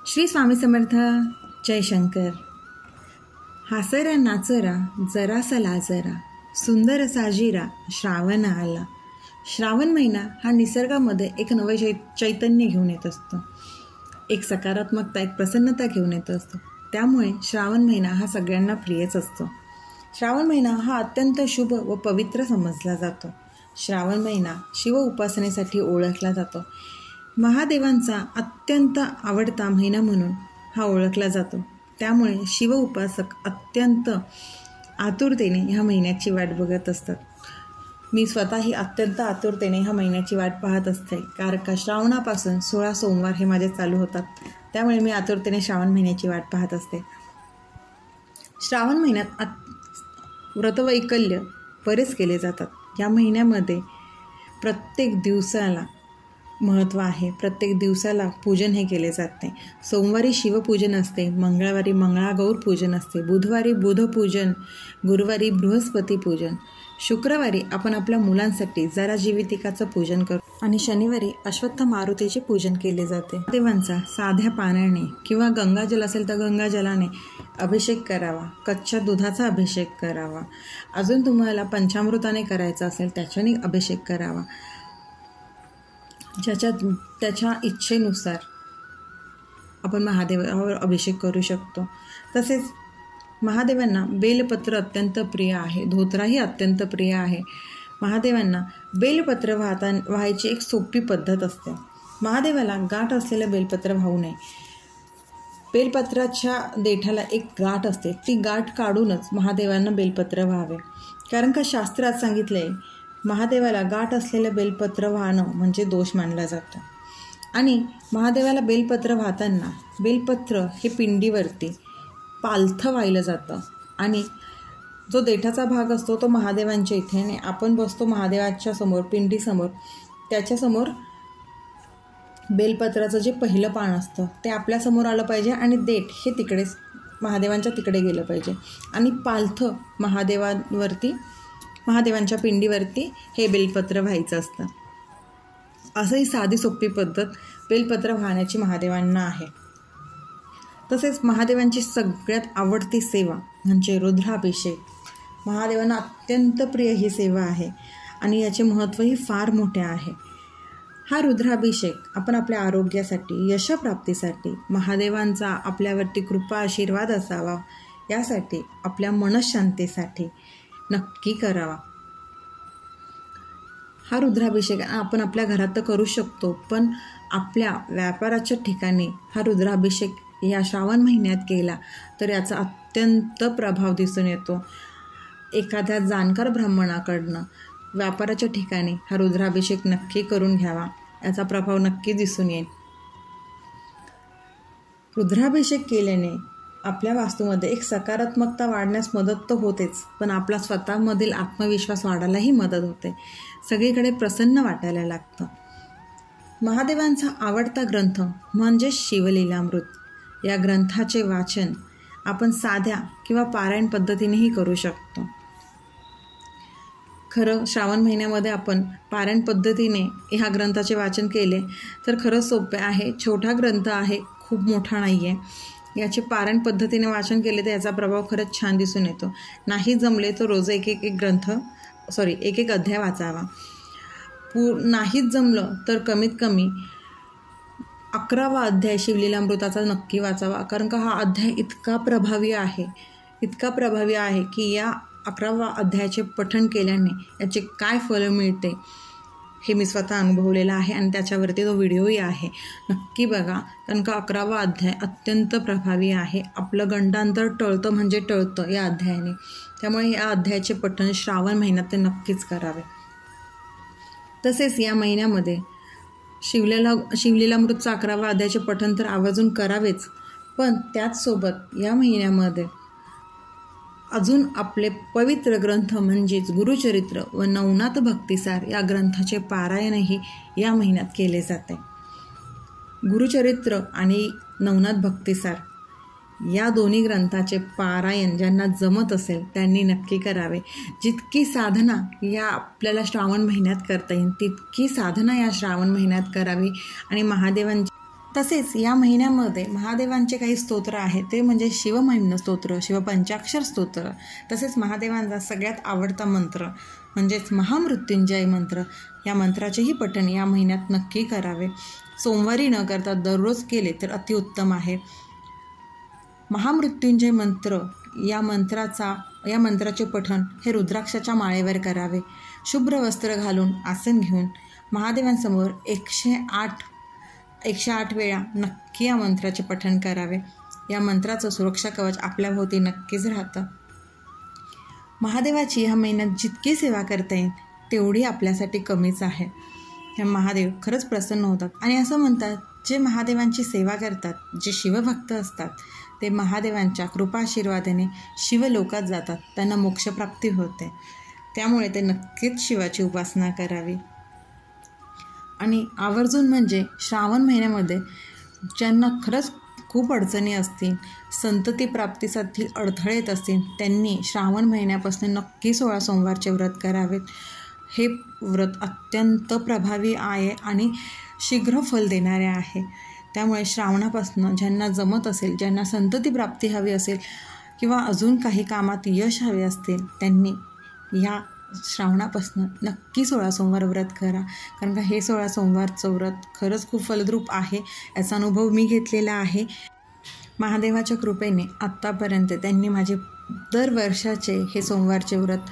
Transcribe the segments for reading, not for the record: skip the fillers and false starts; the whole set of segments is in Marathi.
श्री स्वामी समर्थ. जय शंकर. हासरा नाचरा जरासा लाजरा, सुंदर साजिरा श्रावण आला. श्रावण महिना हा निसर्गामध्ये एक नवे चैतन्य घेऊन येत असतो, एक सकारात्मकता, एक प्रसन्नता घेऊन येत असतो. त्यामुळे श्रावण महिना हा सगळ्यांना प्रियच असतो. श्रावण महिना हा अत्यंत शुभ व पवित्र समजला जातो. श्रावण महिना शिव उपासनेसाठी ओळखला जातो. महादेवांचा अत्यंत आवडता महिना म्हणून हा ओळखला जातो. त्यामुळे शिव उपासक अत्यंत आतुरतेने ह्या महिन्याची वाट बघत असतात. मी स्वतःही अत्यंत आतुरतेने ह्या महिन्याची वाट पाहत असते, कारण का श्रावणापासून 16 सोमवार हे माझे चालू होतात. त्यामुळे मी आतुरतेने श्रावण महिन्याची वाट पाहत असते. श्रावण महिन्यात व्रतवैकल्य बरेच केले जातात. या महिन्यामध्ये प्रत्येक दिवसाला महत्त्व आहे. प्रत्येक दिवसाला पूजन हे केले जाते. सोमवारी शिवपूजन असते, मंगळवारी मंगळागौर पूजन असते, बुधवारी बुधपूजन, गुरुवारी बृहस्पती पूजन, शुक्रवारी आपण आपल्या मुलांसाठी जरा जीवितिकाचं पूजन करतो आणि शनिवारी अश्वत्थ मारुतीचे पूजन केले जाते. देवांचा साध्या पाण्याने किंवा गंगाजल असेल तर गंगाजलाने अभिषेक करावा, कच्च्या दुधाचा अभिषेक करावा. अजून तुम्हाला पंचामृताने करायचा असेल त्याच्याने अभिषेक करावा. त्याच्या इच्छेनुसार आपण महादेवावर अभिषेक करू शकतो. तसेच महादेवांना बेलपत्र अत्यंत प्रिय आहे, धोतराही अत्यंत प्रिय आहे. महादेवांना बेलपत्र व्हायची एक सोपी पद्धत असते. महादेवाला गाठ असलेलं बेलपत्र वाहू नये. बेलपत्राच्या देठाला एक गाठ असते, ती गाठ काढूनच महादेवांना बेलपत्र व्हावे. कारण का शास्त्रात सांगितले, महादेवाला गाठ असलेलं बेलपत्र वाहणं म्हणजे दोष मानला जातो. आणि महादेवाला बेलपत्र वाहताना बेलपत्र हे पिंडीवरती पालथं वाहिलं जातं आणि जो देठाचा भाग असतो तो महादेवांच्या इथे, आणि आपण बसतो महादेवाच्या समोर, पिंडीसमोर. त्याच्यासमोर बेलपत्राचं जे पहिलं पान असतं ते आपल्यासमोर आलं पाहिजे आणि देठ हे तिकडेच महादेवांच्या तिकडे गेलं पाहिजे. आणि पालथं महादेवांच्या पिंडीवरती हे बेलपत्र व्हायचं असतं. असंही साधी सोपी पद्धत बेलपत्र वाहण्याची महादेवांना आहे. तसेच महादेवांची सगळ्यात आवडती सेवा म्हणजे रुद्राभिषेक. महादेवांना अत्यंत प्रिय ही सेवा आहे आणि याचे महत्त्वही फार मोठे आहे. हा रुद्राभिषेक आपण आपल्या आरोग्यासाठी, यशप्राप्तीसाठी, महादेवांचा आपल्यावरती कृपा आशीर्वाद असावा यासाठी, आपल्या मनःशांतीसाठी नक्की करावा. हा रुद्राभिषेक आपण आपल्या घरात तर करू शकतो, पण आपल्या व्यापाराच्या ठिकाणी हा रुद्राभिषेक या श्रावण महिन्यात केला तर याचा अत्यंत प्रभाव दिसून येतो. एखाद्या जाणकार ब्राह्मणाकडनं व्यापाराच्या ठिकाणी हा रुद्राभिषेक नक्की करून घ्यावा, याचा प्रभाव नक्की दिसून येईल. रुद्राभिषेक केल्याने आपल्या वास्तूमध्ये एक सकारात्मकता वाढण्यास मदत तर होतेच, पण आपला स्वतःमधील आत्मविश्वास वाढायलाही मदत होते. सगळीकडे प्रसन्न वाटायला लागतं. महादेवांचा आवडता ग्रंथ म्हणजे शिवलीलामृत. या ग्रंथाचे वाचन आपण साध्या किंवा पारायण पद्धतीनेही करू शकतो. खरं श्रावण महिन्यामध्ये आपण पारायण पद्धतीने ह्या ग्रंथाचे वाचन केले तर खरं सोपे आहे. छोटा ग्रंथ आहे, खूप मोठा नाही आहे. याचे पारायण पद्धतीने वाचन केले तर याचा प्रभाव खरंच छान दिसून येतो. नाही जमले तर रोज एक अध्याय वाचावा. नाहीच जमलं तर कमीत कमी 11वा अध्याय शिवलीलामृताचा नक्की वाचावा. कारण का हा अध्याय इतका प्रभावी आहे की या 11वा अध्यायाचे पठण केल्याने याचे काय फळ मिळते हे मी स्वतः अनुभवलेलं आहे आणि त्याच्यावरती तो व्हिडिओही आहे. नक्की बघा, कारण का 11वा अध्याय अत्यंत प्रभावी आहे. आपलं गंडांतर टळतं म्हणजे टळतं या अध्यायाने. त्यामुळे या अध्यायाचे पठण श्रावण महिन्यात ते नक्कीच करावे. तसेच या महिन्यामध्ये शिवलीलामृतचा 11वा अध्यायाचे पठण तर आवर्जून करावेच, पण त्याचसोबत या महिन्यामध्ये अजून आपले पवित्र ग्रंथ म्हणजेच गुरुचरित्र व नवनाथ भक्तिसार या ग्रंथाचे पारायणही या महिन्यात केले जाते. गुरुचरित्र आणि नवनाथ भक्तिसार या दोन्ही ग्रंथाचे पारायण ज्यांना जमत असेल त्यांनी नक्की करावे. जितकी साधना या आपल्याला श्रावण महिन्यात करता येईल तितकी साधना या श्रावण महिन्यात करावी आणि तसेच या महिन्यामध्ये महादेवांचे काही स्तोत्र आहेत, ते म्हणजे शिवमहिम्न स्तोत्र, शिवपंचाक्षर स्तोत्र, तसेच महादेवांचा सगळ्यात आवडता मंत्र म्हणजेच महामृत्युंजय मंत्र, या मंत्राचेही पठण या महिन्यात नक्की करावे. सोमवारी न करता दररोज केले तर अतिउत्तम आहे. महामृत्युंजय मंत्र या मंत्राचे पठण हे रुद्राक्षाच्या माळेवर करावे. शुभ्र वस्त्र घालून आसन घेऊन महादेवांसमोर 108 वेळा नक्की या मंत्राचे पठण करावे. या मंत्राचं सुरक्षा कवच आपल्याभोवती नक्कीच राहतं. महादेवाची ह्या महिन्यात जितकी सेवा करता येईल तेवढी आपल्यासाठी कमीच आहे. हे महादेव खरंच प्रसन्न होतात आणि असं म्हणतात, जे महादेवांची सेवा करतात, जे शिवभक्त असतात, ते महादेवांच्या कृपाशीर्वादाने शिवलोकात जातात, त्यांना मोक्षप्राप्ती होते. त्यामुळे ते नक्कीच शिवाची उपासना करावी. आणि आवर्जून म्हणजे श्रावण महिन्यामध्ये ज्यांना खरंच खूप अडचणी असतील, संतती प्राप्तीसाठी अडथळे येत असतील, त्यांनी श्रावण महिन्यापासून नक्की 16 सोमवारचे व्रत करावेत. हे व्रत अत्यंत प्रभावी आहे आणि शीघ्र फल देणारे आहे. त्यामुळे श्रावणापासून ज्यांना जमत असेल, ज्यांना संतती प्राप्ती हवी असेल किंवा अजून काही कामात यश हवे असतील, त्यांनी या श्रावणापासून नक्की 16 सोमवार व्रत करा. कारण का हे 16 सोमवारचं व्रत खरंच खूप फलद्रूप आहे. याचा अनुभव मी घेतलेला आहे. महादेवाच्या कृपेने आत्तापर्यंत त्यांनी माझे दरवर्षाचे हे सोमवारचे व्रत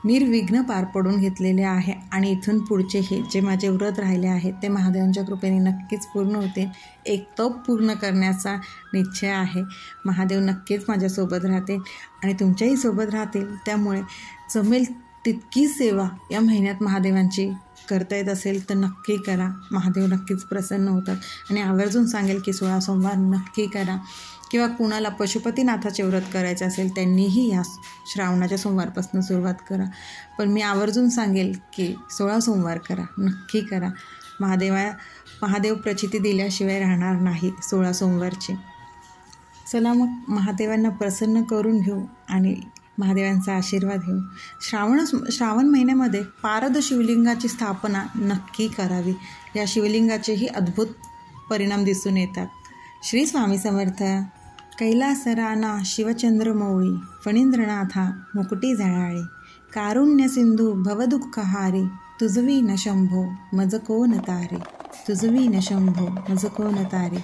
निर्विघ्न पार पडून घेतलेले आहे आणि इथून पुढचे हे जे माझे व्रत राहिले आहेत ते महादेवांच्या कृपेने नक्कीच पूर्ण होतील. एक तप पूर्ण करण्याचा निश्चय आहे. महादेव नक्कीच माझ्यासोबत राहतील आणि तुमच्याही सोबत राहतील. त्यामुळे जमेल तितकी सेवा या महिन्यात महादेवांची करता येत असेल तर नक्की करा. महादेव नक्कीच प्रसन्न होतात आणि आवर्जून सांगेल की 16 सोमवार नक्की करा. किंवा कुणाला पशुपतीनाथाचे व्रत करायचे असेल त्यांनीही या श्रावणाच्या सोमवारपासून सुरुवात करा. पण मी आवर्जून सांगेल की 16 सोमवार करा, नक्की करा. महादेव प्रचिती दिल्याशिवाय राहणार नाही 16 सोमवारची. चला मग महादेवांना प्रसन्न करून घेऊ आणि महादेवांचा आशीर्वाद घेऊ. श्रावण महिन्यामध्ये पारद शिवलिंगाची स्थापना नक्की करावी. या शिवलिंगाचेही अद्भुत परिणाम दिसून येतात. श्री स्वामी समर्थ. कैलासराना शिवचंद्रमौळी फणींद्रनाथा मुकुटी झळाळे, कारुण्य सिंधू भवदुःखहारी, तुझवी न शंभो मज कोण तारे, तुझवी न शंभो मज कोण तारे.